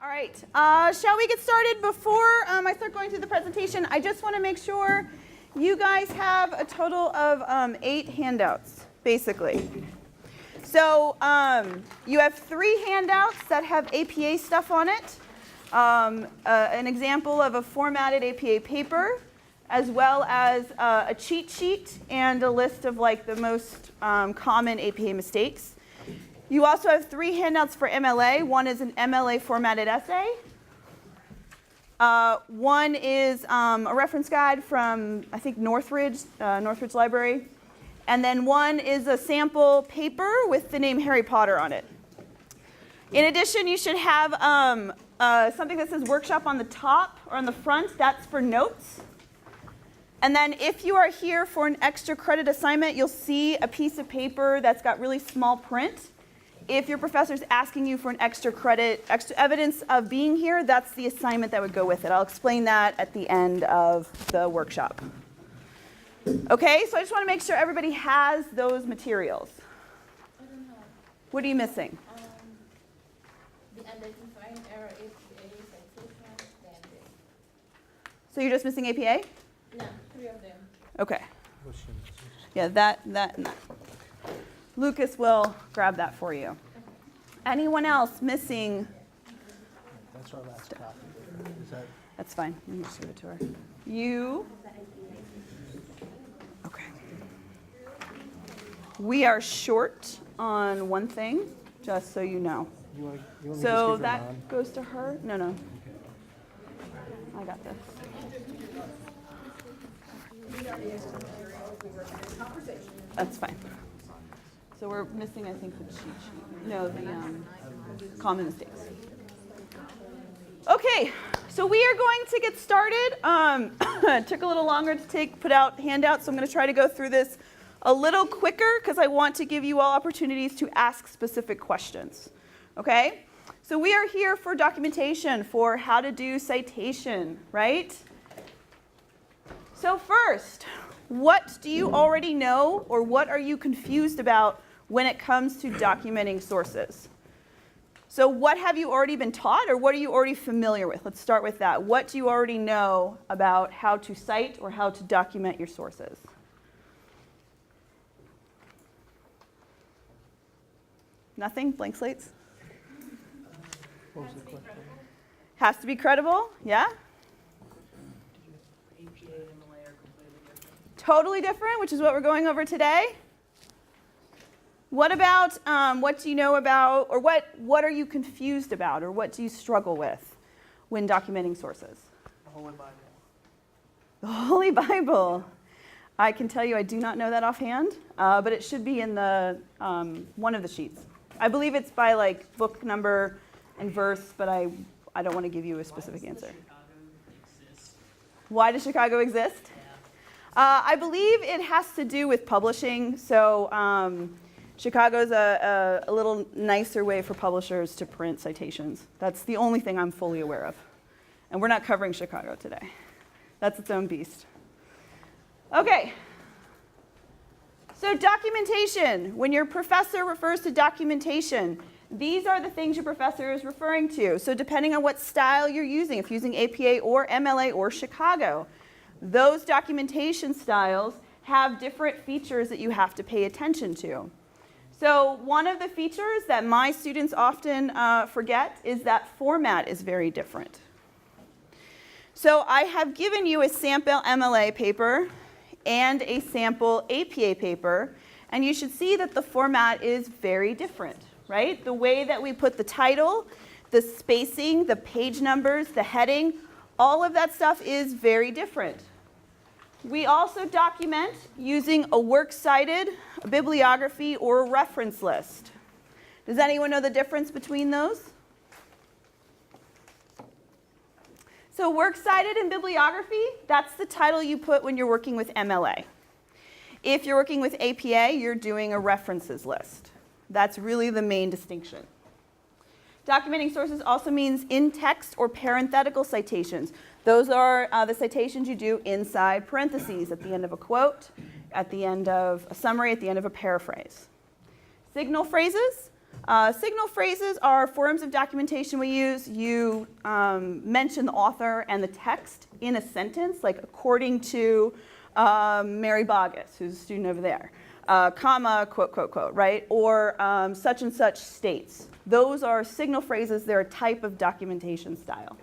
All right, shall we get started? Before I start going through the presentation, I just want to make sure you guys have a total of 8 handouts, basically. So you have 3 handouts that have APA stuff on it, an example of a formatted APA paper, as well as a cheat sheet and a list of like the most common APA mistakes. You also have 3 handouts for MLA. One is an MLA formatted essay. One is a reference guide from, I think, Northridge Library. And then one is a sample paper with the name Harry Potter on it. In addition, you should have something that says workshop on the top or on the front. That's for notes. And then if you are here for an extra credit assignment, you'll see a piece of paper that's got really small print. If your professor is asking you for an extra credit, extra evidence of being here, that's the assignment that would go with it. I'll explain that at the end of the workshop. Okay, so I just want to make sure everybody has those materials. I don't know. What are you missing? The undefined error APA citation, then So you're just missing APA? no, 3 of them. Okay. Yeah, that, and that. Lucas will grab that for you. Anyone else missing? That's our last copy. Is that? That's fine. Let me just give it to her. You? Okay. We are short on one thing, just so you know. You want me to So just give her that mine? goes to her? No, no. I got this. That's fine. So we're missing, I think, the cheat sheet. No, the common mistakes. Okay, so we are going to get started. It took a little longer to put out handouts, so I'm going to try to go through this a little quicker because I want to give you all opportunities to ask specific questions. Okay? So we are here for documentation, for how to do citation, right? So first, what do you already know, or what are you confused about when it comes to documenting sources? So what have you already been taught, or what are you already familiar with? Let's start with that. What do you already know about how to cite or how to document your sources? Nothing? Blank slates? What was the question? Has to be credible, yeah? APA and MLA are completely different. Totally different, which is what we're going over today. What about, what do you know about, or what are you confused about, or what do you struggle with when documenting sources? The Holy Bible. The Holy Bible. I can tell you I do not know that offhand, but it should be in the one of the sheets. I believe it's by like book number and verse, but I don't want to give you a specific answer. Why does Chicago exist? I believe it has to do with publishing. So Chicago's a little nicer way for publishers to print citations. That's the only thing I'm fully aware of. And we're not covering Chicago today. That's its own beast. Okay. So documentation. When your professor refers to documentation, these are the things your professor is referring to. So depending on what style you're using, if you're using APA or MLA or Chicago, those documentation styles have different features that you have to pay attention to. So one of the features that my students often forget is that format is very different. So I have given you a sample MLA paper and a sample APA paper, and you should see that the format is very different, right? The way that we put the title, the spacing, the page numbers, the heading, all of that stuff is very different. We also document using a works cited, a bibliography, or a reference list. Does anyone know the difference between those? So works cited and bibliography, that's the title you put when you're working with MLA. If you're working with APA, you're doing a references list. That's really the main distinction. Documenting sources also means in-text or parenthetical citations. Those are the citations you do inside parentheses at the end of a quote, at the end of a summary, at the end of a paraphrase. Signal phrases, Signal phrases are forms of documentation we use. You mention the author and the text in a sentence, like according to Mary Boggess, who's a student over there, comma, quote, quote, quote, right? Or such and such states. Those are signal phrases. They're a type of documentation style.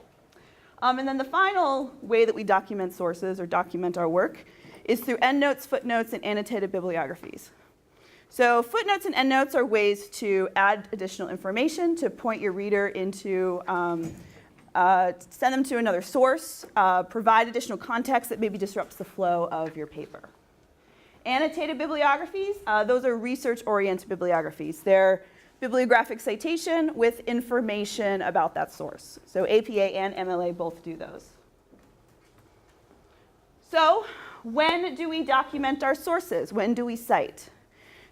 And then the final way that we document sources or document our work is through endnotes, footnotes, and annotated bibliographies. So footnotes and endnotes are ways to add additional information, to point your reader into, send them to another source, provide additional context that maybe disrupts the flow of your paper. Annotated bibliographies, those are research-oriented bibliographies. They're bibliographic citation with information about that source. So APA and MLA both do those. So when do we document our sources? When do we cite?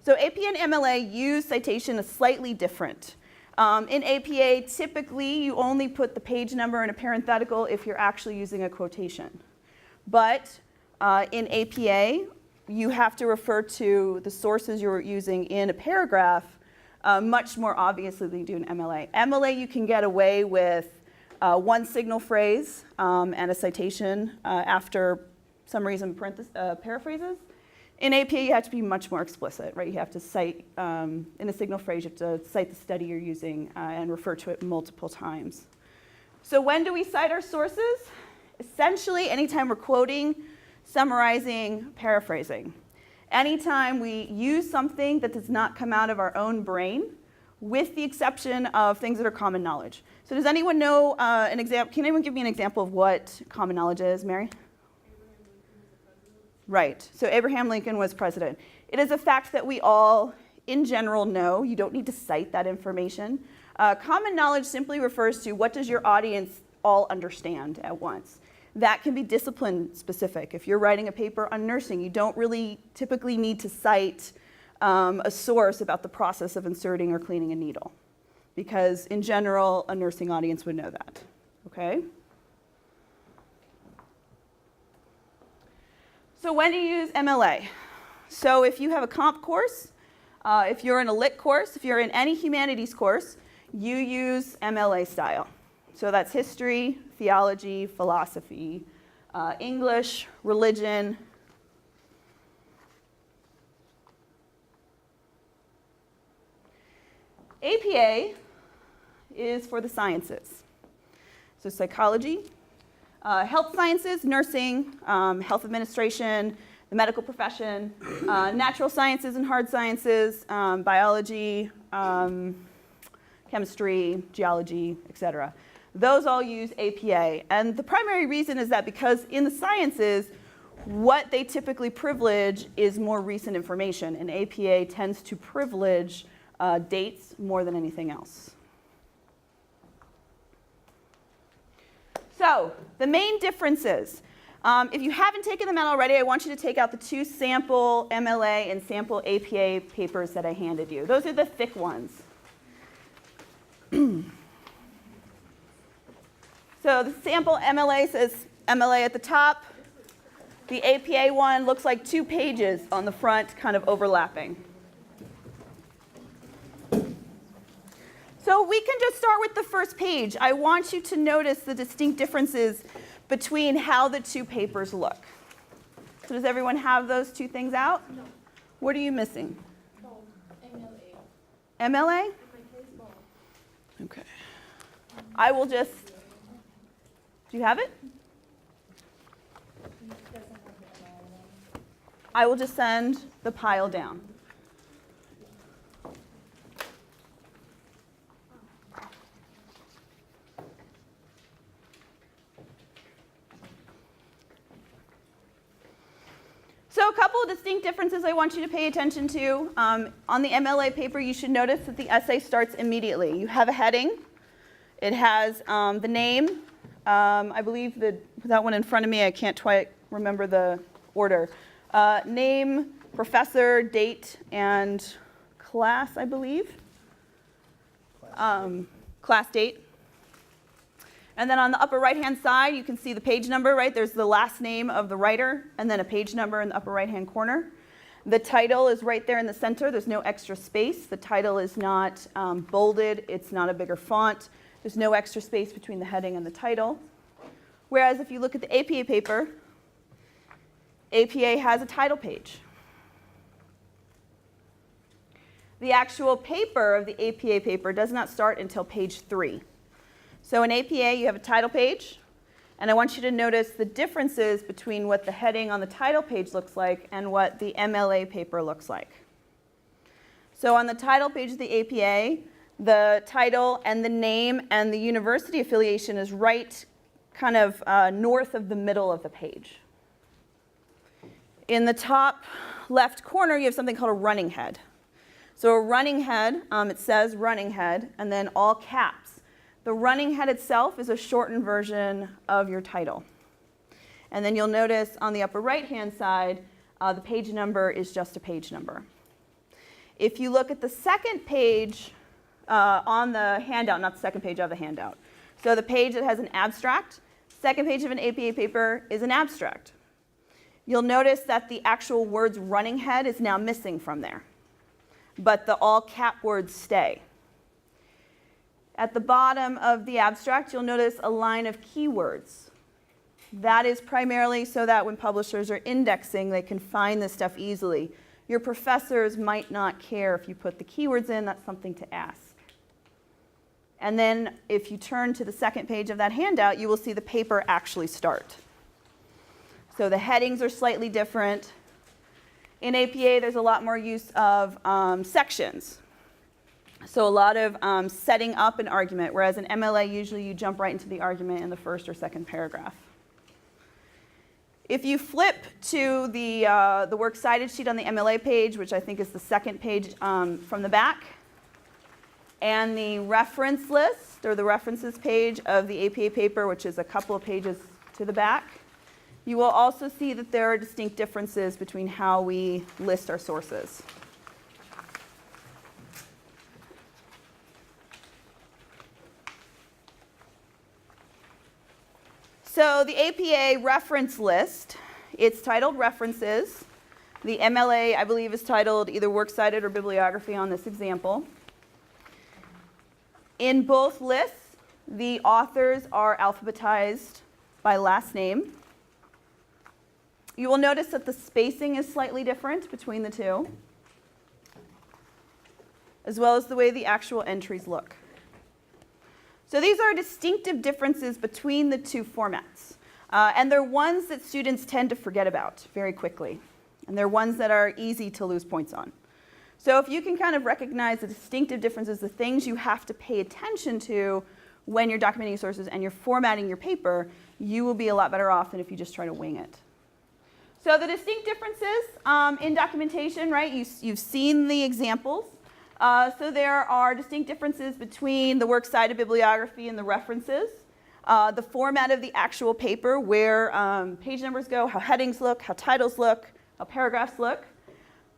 So APA and MLA use citation slightly different. In APA, typically you only put the page number in a parenthetical if you're actually using a quotation. But in APA, you have to refer to the sources you're using in a paragraph much more obviously than you do in MLA. MLA, you can get away with one signal phrase and a citation after some reason paraphrases. In APA, you have to be much more explicit, right? You have to cite, in a signal phrase, you have to cite the study you're using and refer to it multiple times. So when do we cite our sources? Essentially, anytime we're quoting, summarizing, paraphrasing. Anytime we use something that does not come out of our own brain, with the exception of things that are common knowledge. So does anyone know an example? Can anyone give me an example of what common knowledge is, Mary? Right, so Abraham Lincoln was president. It is a fact that we all, in general, know. You don't need to cite that information. Common knowledge simply refers to what does your audience all understand at once. That can be discipline specific. If you're writing a paper on nursing, you don't really typically need to cite a source about the process of inserting or cleaning a needle, because in general, a nursing audience would know that, okay? So when do you use MLA? So if you have a comp course, if you're in a lit course, if you're in any humanities course, you use MLA style. So that's history, theology, philosophy, English, religion. APA is for the sciences. So psychology, health sciences, nursing, health administration, the medical profession, natural sciences and hard sciences, biology, chemistry, geology, etc. Those all use APA. And the primary reason is that because in the sciences, what they typically privilege is more recent information, and APA tends to privilege dates more than anything else. So the main differences, if you haven't taken them out already, I want you to take out the two sample MLA and sample APA papers that I handed you. Those are the thick ones. So the sample MLA says MLA at the top. The APA one looks like 2 pages on the front, kind of overlapping. So we can just start with the first page. I want you to notice the distinct differences between how the 2 papers look. So does everyone have those 2 things out? No. What are you missing? Bold. MLA. MLA? In my case, bold. Okay. I will just, do you have it? He doesn't have the MLA one. I will just send the pile down. So a couple of distinct differences I want you to pay attention to. On the MLA paper, you should notice that the essay starts immediately. You have a heading. It has the name. I believe that that one in front of me, I can't quite remember the order. Name, professor, date, and class, I believe. Class date. And then on the upper right-hand side, you can see the page number, right? There's the last name of the writer, and then a page number in the upper right-hand corner. The title is right there in the center. There's no extra space. The title is not bolded. It's not a bigger font. There's no extra space between the heading and the title. Whereas if you look at the APA paper, APA has a title page. The actual paper of the APA paper does not start until page 3. So in APA, you have a title page, and I want you to notice the differences between what the heading on the title page looks like and what the MLA paper looks like. So on the title page of the APA, the title and the name and the university affiliation is right kind of north of the middle of the page. In the top left corner, you have something called a running head. So a running head, it says running head, and then all caps. The running head itself is a shortened version of your title. And then you'll notice on the upper right-hand side, the page number is just a page number. If you look at the second page on the handout, not the second page of the handout, so the page that has an abstract, second page of an APA paper is an abstract. You'll notice that the actual words running head is now missing from there, but the all cap words stay. At the bottom of the abstract, you'll notice a line of keywords. That is primarily so that when publishers are indexing, they can find this stuff easily. Your professors might not care if you put the keywords in. That's something to ask. And then if you turn to the second page of that handout, you will see the paper actually start. So the headings are slightly different. In APA, there's a lot more use of sections. So a lot of setting up an argument, whereas in MLA, usually you jump right into the argument in the first or second paragraph. If you flip to the works cited sheet on the MLA page, which I think is the second page from the back, and the reference list, or the references page of the APA paper, which is a couple of pages to the back, you will also see that there are distinct differences between how we list our sources. So the APA reference list, it's titled References. The MLA, I believe, is titled either Works Cited or Bibliography on this example. In both lists, the authors are alphabetized by last name. You will notice that the spacing is slightly different between the two, as well as the way the actual entries look. So these are distinctive differences between the two formats. And they're ones that students tend to forget about very quickly. And they're ones that are easy to lose points on. So if you can kind of recognize the distinctive differences, the things you have to pay attention to when you're documenting your sources and you're formatting your paper, you will be a lot better off than if you just try to wing it. So the distinct differences in documentation, right? You've seen the examples. So there are distinct differences between the works cited bibliography and the references. The format of the actual paper, where page numbers go, how headings look, how titles look, how paragraphs look.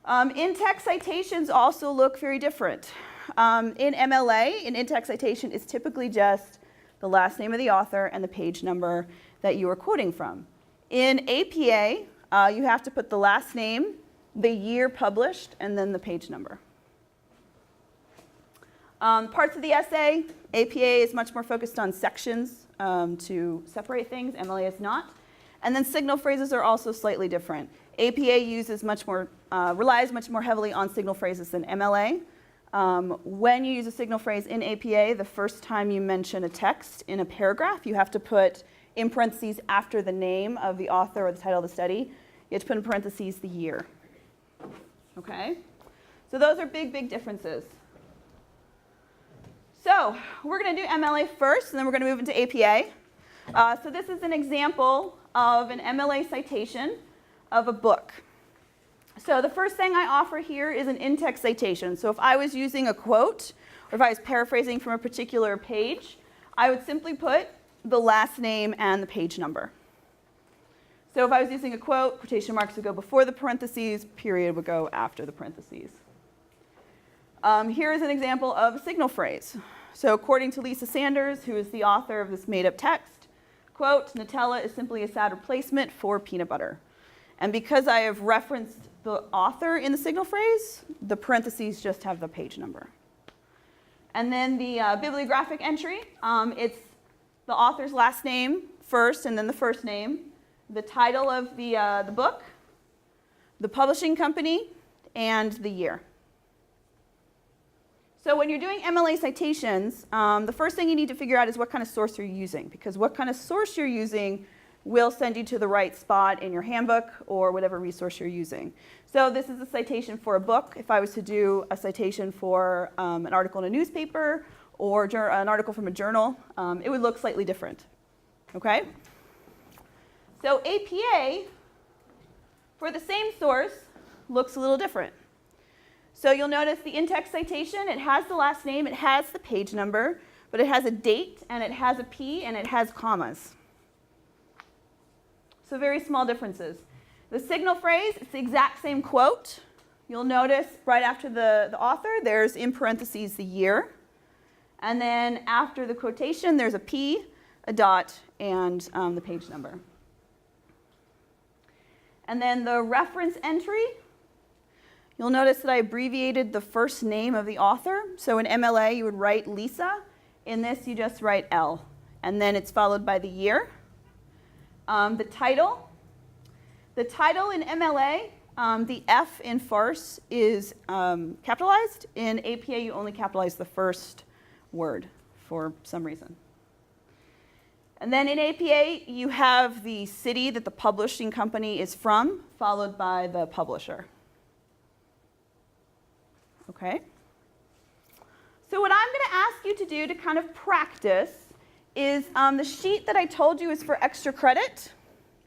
In-text citations also look very different. In MLA, an in-text citation is typically just the last name of the author and the page number that you are quoting from. In APA, you have to put the last name, the year published, and then the page number. Parts of the essay, APA is much more focused on sections to separate things. MLA is not. And then signal phrases are also slightly different. APA uses relies much more heavily on signal phrases than MLA. When you use a signal phrase in APA, the first time you mention a text in a paragraph, you have to put in parentheses after the name of the author or the title of the study, you have to put in parentheses the year. Okay? So those are big, big differences. So we're going to do MLA first, and then we're going to move into APA. So this is an example of an MLA citation of a book. So the first thing I offer here is an in-text citation. So if I was using a quote, or if I was paraphrasing from a particular page, I would simply put the last name and the page number. So if I was using a quote, quotation marks would go before the parentheses, period would go after the parentheses. Here is an example of a signal phrase. So according to Lisa Sanders, who is the author of this made-up text, quote, Nutella is simply a sad replacement for peanut butter. And because I have referenced the author in the signal phrase, the parentheses just have the page number. And then the bibliographic entry, it's the author's last name first and then the first name, the title of the book, the publishing company, and the year. So when you're doing MLA citations, the first thing you need to figure out is what kind of source you're using, because what kind of source you're using will send you to the right spot in your handbook or whatever resource you're using. So this is a citation for a book. If I was to do a citation for an article in a newspaper or an article from a journal, it would look slightly different. Okay? So APA, for the same source, looks a little different. So you'll notice the in-text citation, it has the last name, it has the page number, but it has a date, and it has a P, and it has commas. So very small differences. The signal phrase, it's the exact same quote. You'll notice right after the author, there's in parentheses the year. And then after the quotation, there's a P, a dot, and the page number. And then the reference entry, you'll notice that I abbreviated the first name of the author. So in MLA, you would write Lisa. In this, you just write L. And then it's followed by the year. The title in MLA, the F in farce is capitalized. In APA, you only capitalize the first word for some reason. And then in APA, you have the city that the publishing company is from, followed by the publisher. Okay? So what I'm going to ask you to do to kind of practice is the sheet that I told you is for extra credit,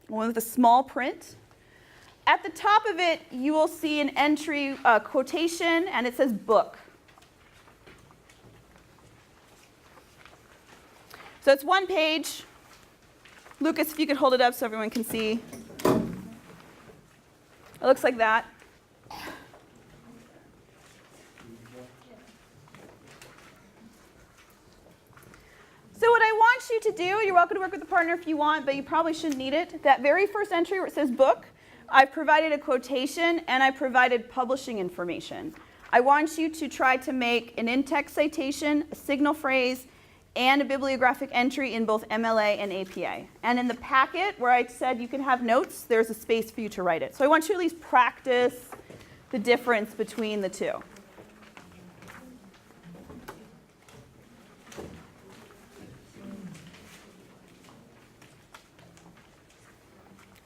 one with a small print. At the top of it, you will see an entry quotation, and it says book. So it's one page. Lucas, if you could hold it up so everyone can see. It looks like that. So what I want you to do, you're welcome to work with a partner if you want, but you probably shouldn't need it. That very first entry where it says book, I've provided a quotation and I provided publishing information. I want you to try to make an in-text citation, a signal phrase, and a bibliographic entry in both MLA and APA. And in the packet where I said you can have notes, there's a space for you to write it. So I want you to at least practice the difference between the two.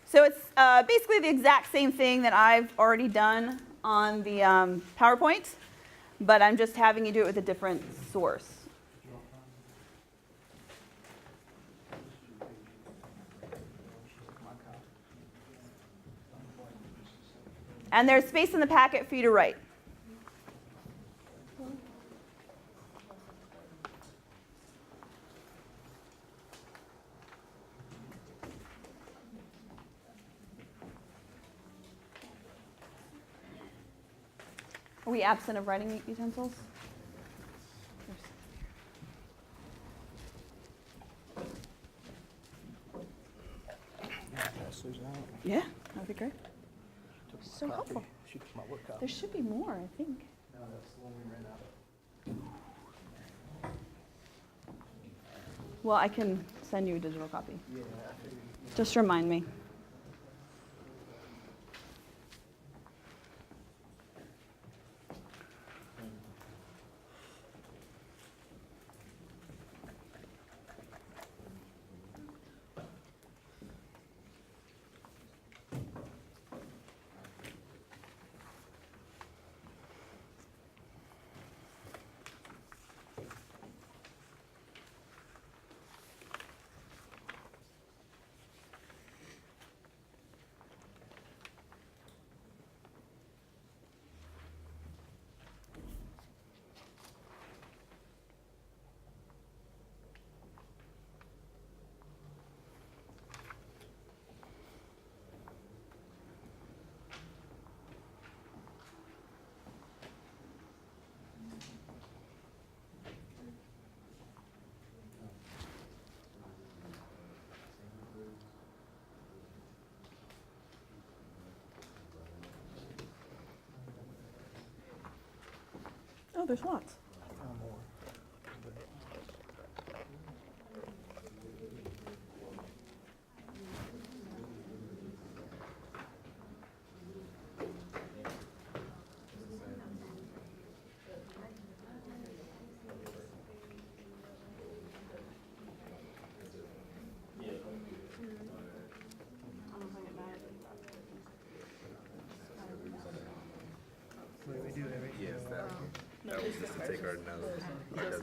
So it's basically the exact same thing that I've already done on the PowerPoint, but I'm just having you do it with a different source. And there's space in the packet for you to write. Are we absent of writing utensils? Pass those out. Yeah, that'd be great. Took my So copy. helpful. She took my work copy. There should be more, I think. No, that's the one we ran out of. Well, I can send you a digital copy. Yeah, I figured. Just remind me. there's lots. Found more.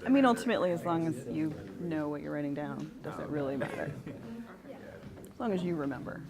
I mean, ultimately, as long as you know what you're writing down, doesn't really matter. As long as you remember.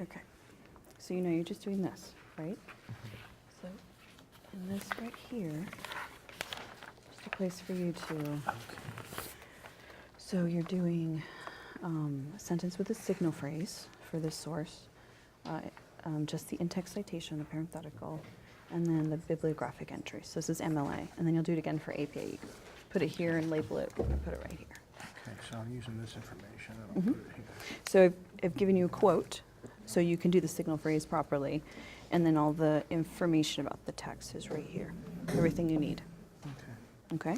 Okay. So you know you're just doing this, right? So, and this right here, just a place for you to. So you're doing a sentence with a signal phrase for this source, just the in-text citation, the parenthetical, and then the bibliographic entry. So this is MLA, and then you'll do it again for APA. You can put it here and label it, or put it right here. Okay, so I'm using this information and I'll Mhm. put it here. So I've given you a quote, so you can do the signal phrase properly, and then all the information about the text is right here. Everything you need. Okay. Okay?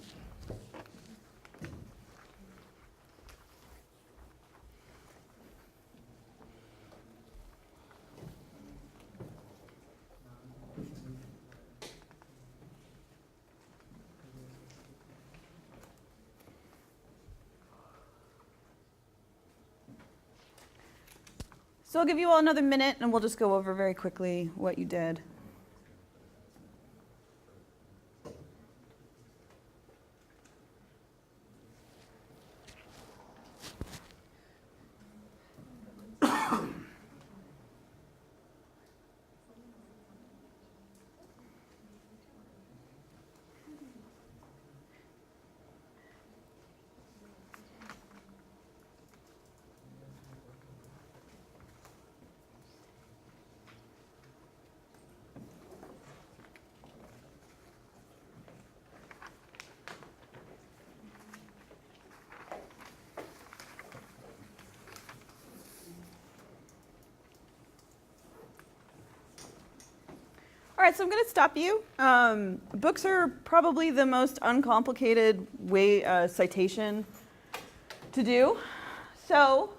So I'll give you all another minute and we'll just go over very quickly what you did. All right, so I'm going to stop you. Books are probably the most uncomplicated way citation to do. So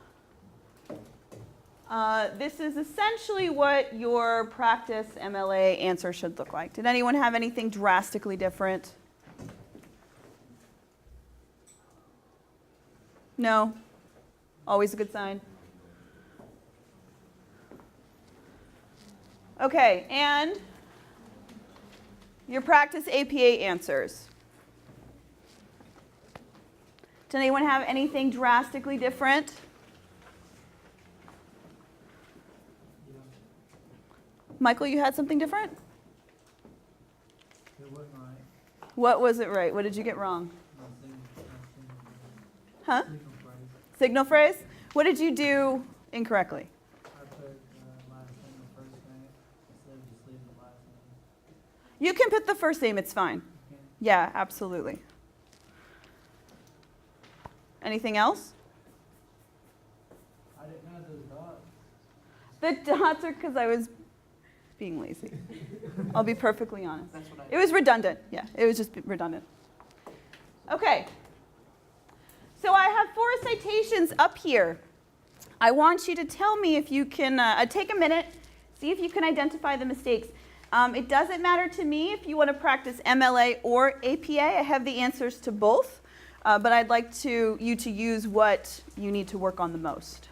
this is essentially what your practice MLA answer should look like. Did anyone have anything drastically different? No? Always a good sign. Okay, and your practice APA answers. Does anyone have anything drastically different? Michael, you had something different? It wasn't right. What was it right? What did you get wrong? Huh? Signal phrase? What did you do incorrectly? I put last name the first name instead of just leaving the last name. You can put the first name, it's fine. Okay. Yeah, absolutely. Anything else? I didn't have those dots. The dots are because I was being lazy. I'll be perfectly honest. That's what I. It was redundant. Yeah, it was just redundant. Okay. So I have 4 citations up here. I want you to tell me if you can take a minute, see if you can identify the mistakes. It doesn't matter to me if you want to practice MLA or APA. I have the answers to both, but I'd like you to use what you need to work on the most.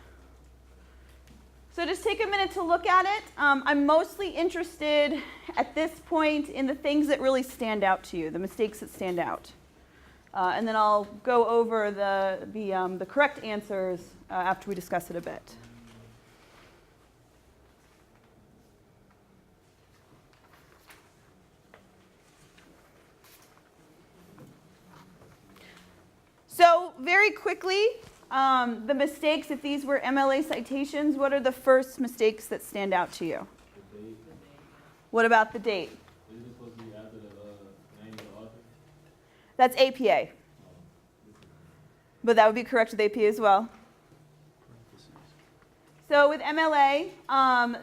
So just take a minute to look at it. I'm mostly interested at this point in the things that really stand out to you, the mistakes that stand out. And then I'll go over the correct answers after we discuss it a bit. So very quickly, the mistakes, if these were MLA citations, what are the first mistakes that stand out to you? The date. What about the date? Is it supposed to be after the name of the author? That's APA. But that would be correct with AP as well. So with MLA,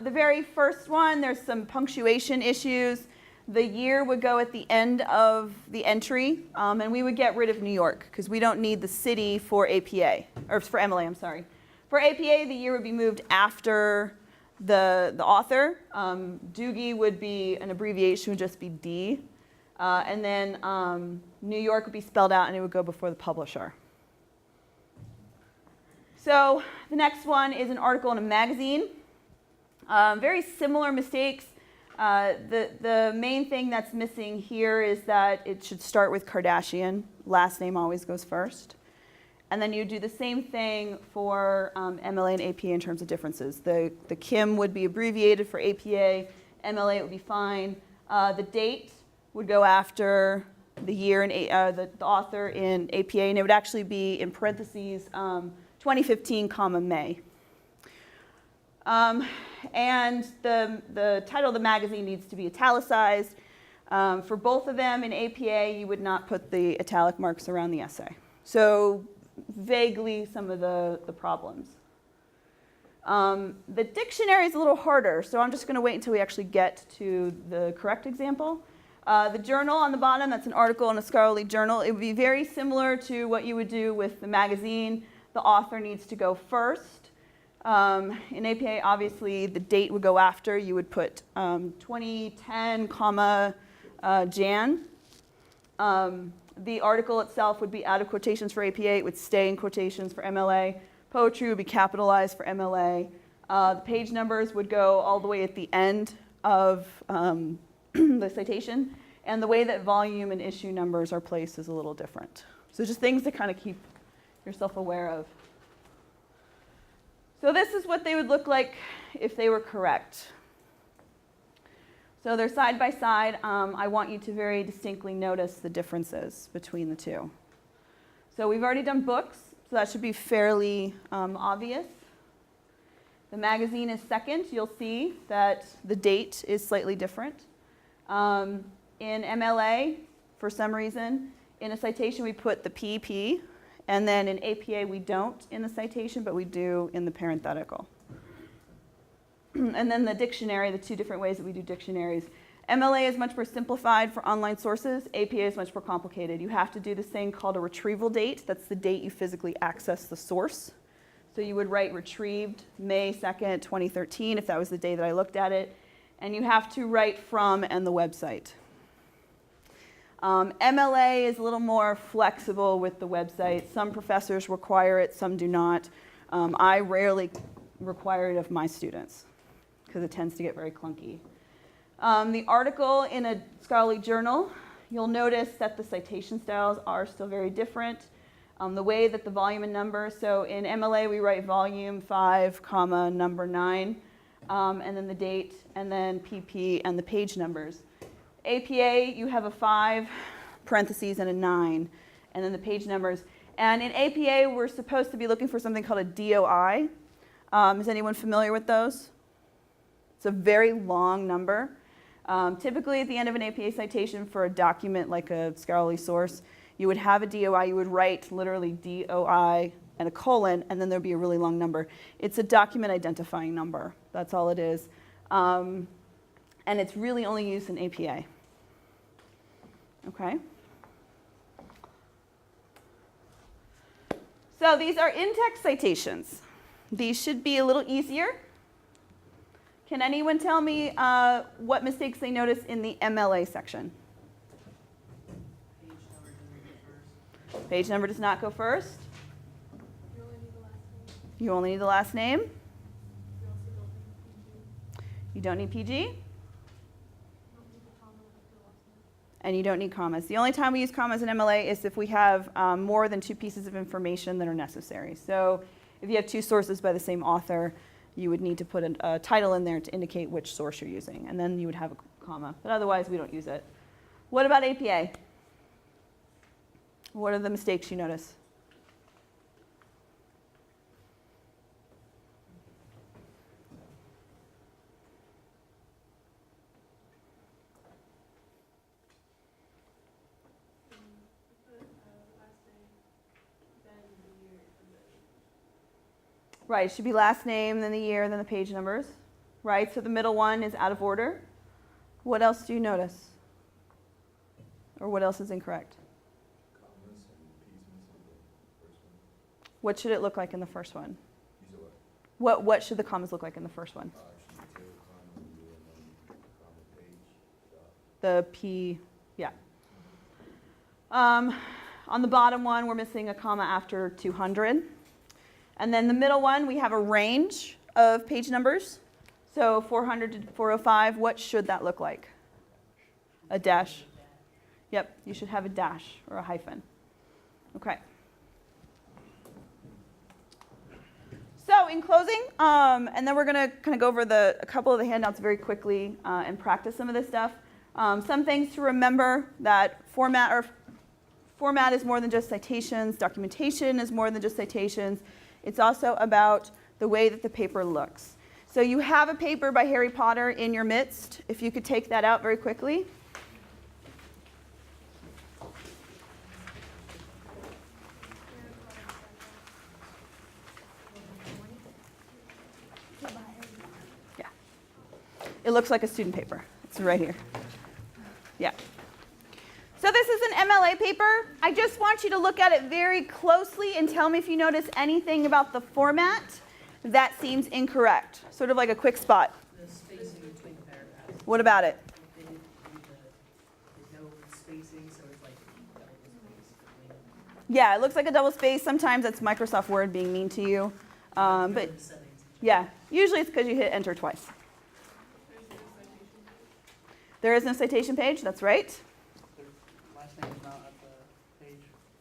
the very first one, there's some punctuation issues. The year would go at the end of the entry, and we would get rid of New York because we don't need the city for APA, or for MLA, I'm sorry. For APA, the year would be moved after the author. Doogie would be an abbreviation, would just be D. And then New York would be spelled out and it would go before the publisher. So the next one is an article in a magazine. Very similar mistakes. The main thing that's missing here is that it should start with Kardashian. Last name always goes first. And then you do the same thing for MLA and APA in terms of differences. The Kim would be abbreviated for APA. MLA would be fine. The date would go after the year and the author in APA, and it would actually be in parentheses 2015, May. And the title of the magazine needs to be italicized. For both of them in APA, you would not put the italic marks around the essay. So vaguely some of the problems. The dictionary is a little harder, so I'm just going to wait until we actually get to the correct example. The journal on the bottom, that's an article in a scholarly journal. It would be very similar to what you would do with the magazine. The author needs to go first. In APA, obviously, the date would go after. You would put 2010, Jan. The article itself would be out of quotations for APA. It would stay in quotations for MLA. Poetry would be capitalized for MLA. The page numbers would go all the way at the end of the citation. And the way that volume and issue numbers are placed is a little different. So just things to kind of keep yourself aware of. So this is what they would look like if they were correct. So they're side by side. I want you to very distinctly notice the differences between the two. So we've already done books, so that should be fairly obvious. The magazine is second. You'll see that the date is slightly different. In MLA, for some reason, in a citation we put the PP, and then in APA we don't in the citation, but we do in the parenthetical. And then the dictionary, the two different ways that we do dictionaries. MLA is much more simplified for online sources. APA is much more complicated. You have to do this thing called a retrieval date. That's the date you physically access the source. So you would write retrieved May 2nd, 2013, if that was the day that I looked at it. And you have to write from and the website. MLA is a little more flexible with the website. Some professors require it, some do not. I rarely require it of my students because it tends to get very clunky. The article in a scholarly journal, you'll notice that the citation styles are still very different. The way that the volume and number, so in MLA we write volume 5, comma, number 9, and then the date, and then PP and the page numbers. APA, you have a 5, parentheses, and a 9, and then the page numbers. And in APA, we're supposed to be looking for something called a DOI. Is anyone familiar with those? It's a very long number. Typically, at the end of an APA citation for a document like a scholarly source, you would have a DOI. You would write literally DOI and a colon, and then there'd be a really long number. It's a document identifying number. That's all it is. And it's really only used in APA. Okay? So these are in-text citations. These should be a little easier. Can anyone tell me what mistakes they notice in the MLA section? Page number doesn't go first. Page number does not go first. You only need the last name. You only need the last name. You also don't need PG. You don't need PG. You don't need the comma after the last name. And you don't need commas. The only time we use commas in MLA is if we have more than 2 pieces of information that are necessary. So if you have 2 sources by the same author, you would need to put a title in there to indicate which source you're using, and then you would have a comma. But otherwise, we don't use it. What about APA? What are the mistakes you notice? Right, it should be last name, then the year, then the page numbers. Right, so the middle one is out of order. What else do you notice? Or what else is incorrect? Commas and P's missing the first one. What should it look like in the first one? You said what? What should the commas look like in the first one? Should be tail, comma, year, and then comma, page, dot. The P, yeah. On the bottom one, we're missing a comma after 200. And then the middle one, we have a range of page numbers. So 400 to 405, what should that look like? A dash. Yep, you should have a dash or a hyphen. Okay. So in closing, and then we're going to kind of go over a couple of the handouts very quickly and practice some of this stuff. Some things to remember: that format is more than just citations. Documentation is more than just citations. It's also about the way that the paper looks. So you have a paper by Harry Potter in your midst. If you could take that out very quickly. Yeah. It looks like a student paper. It's right here. Yeah. So this is an MLA paper. I just want you to look at it very closely and tell me if you notice anything about the format that seems incorrect. Sort of like a quick spot. The spacing between the paragraphs. What about it? They didn't do the no spacing, so it's like double the space. Yeah, it looks like a double space. Sometimes that's Microsoft Word being mean to you. But The settings. yeah, usually it's because you hit enter twice. There is no citation page, that's right. Their last name is not at the page.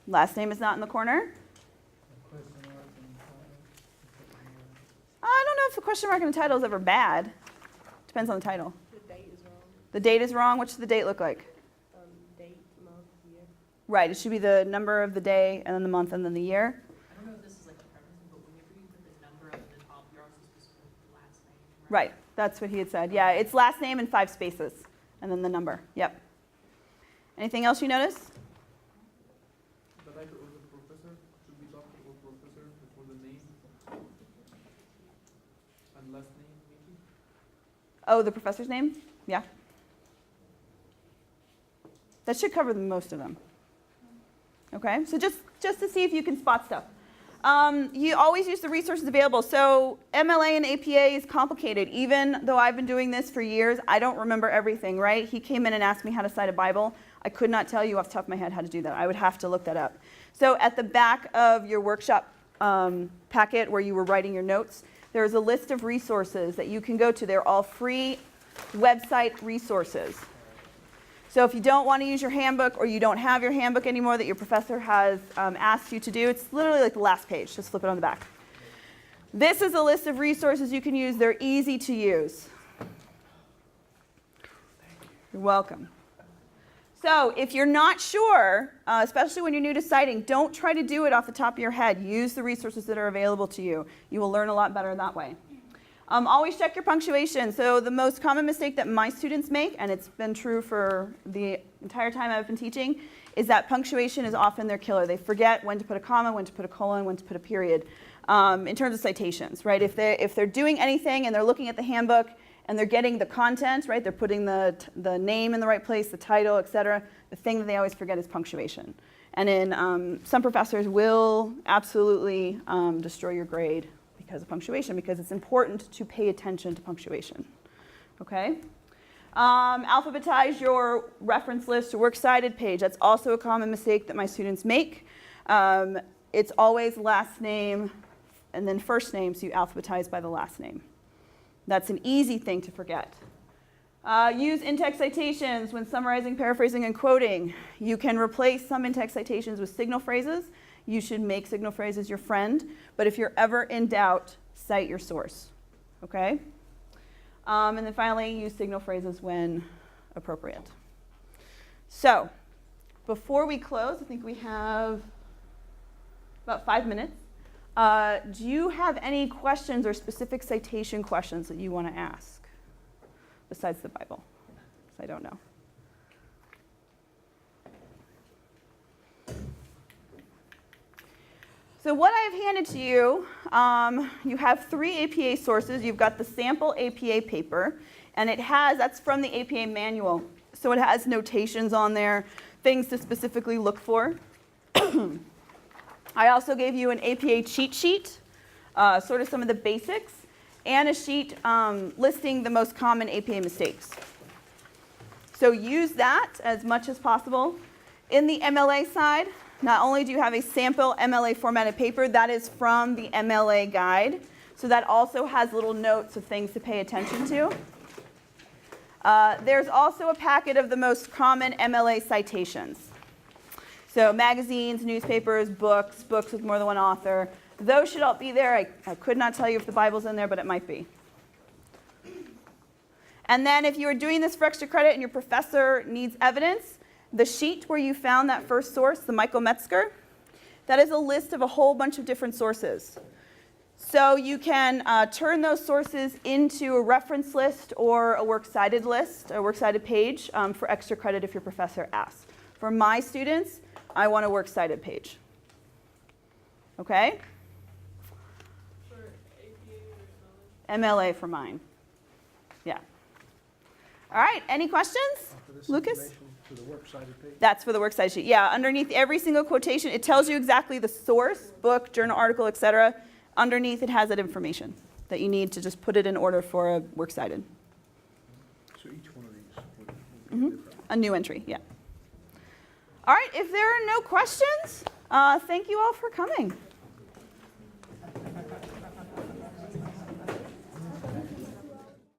Last name is not in the corner. A question mark and title. I don't know if a question mark in the title is ever bad. Depends on the title. The date is wrong. The date is wrong. What should the date look like? Date, month, year. Right, it should be the number of the day and then the month and then the year. I don't know if this is like a preference, but whenever you put the number at the top, you're also supposed to put the last name. Right, that's what he had said. Yeah, it's last name and 5 spaces and then the number. Yep. Anything else you notice? The title of the professor should be after the professor before the name and last name, maybe. Oh, the professor's name? Yeah. That should cover most of them. Okay, so just to see if you can spot stuff. You always use the resources available. So MLA and APA is complicated. Even though I've been doing this for years, I don't remember everything, right? He came in and asked me how to cite a Bible. I could not tell you off the top of my head how to do that. I would have to look that up. So at the back of your workshop packet where you were writing your notes, there's a list of resources that you can go to. They're all free website resources. So if you don't want to use your handbook or you don't have your handbook anymore that your professor has asked you to do, it's literally like the last page. Just flip it on the back. This is a list of resources you can use. They're easy to use. You're welcome. So if you're not sure, especially when you're new to citing, don't try to do it off the top of your head. Use the resources that are available to you. You will learn a lot better that way. Always check your punctuation. So the most common mistake that my students make, and it's been true for the entire time I've been teaching, is that punctuation is often their killer. They forget when to put a comma, when to put a colon, when to put a period. In terms of citations, right? If they're doing anything and they're looking at the handbook and they're getting the content, right? They're putting the name in the right place, the title, etc. The thing that they always forget is punctuation. And in some professors will absolutely destroy your grade because of punctuation, because it's important to pay attention to punctuation. Okay? Alphabetize your reference list or works cited page. That's also a common mistake that my students make. It's always last name and then first name, so you alphabetize by the last name. That's an easy thing to forget. Use in-text citations when summarizing, paraphrasing, and quoting. You can replace some in-text citations with signal phrases. You should make signal phrases your friend, but if you're ever in doubt, cite your source. Okay? And then finally, use signal phrases when appropriate. So, before we close, I think we have about 5 minutes. Do you have any questions or specific citation questions that you want to ask besides the Bible? 'Cause I don't know. So what I have handed to you, you have 3 APA sources. You've got the sample APA paper, and that's from the APA manual. So it has notations on there, things to specifically look for. I also gave you an APA cheat sheet, sort of some of the basics, and a sheet listing the most common APA mistakes. So use that as much as possible. In the MLA side, not only do you have a sample MLA formatted paper, that is from the MLA guide. So that also has little notes of things to pay attention to. There's also a packet of the most common MLA citations. So magazines, newspapers, books with more than one author. Those should all be there. I could not tell you if the Bible's in there, but it might be. And then if you are doing this for extra credit and your professor needs evidence, the sheet where you found that first source, the Michael Metzger, that is a list of a whole bunch of different sources. So you can turn those sources into a reference list or a works cited list, a works cited page for extra credit if your professor asks. For my students, I want a works cited page. Okay? For APA or MLA? MLA for mine. Yeah. All right, any questions? For this Lucas? information, for the works cited page? That's for the works cited sheet. Yeah, underneath every single quotation, it tells you exactly the source, book, journal article, etc. Underneath it has that information that you need to just put it in order for a works cited. So each one of these would be different. A new entry, yeah. All right, if there are no questions, thank you all for coming.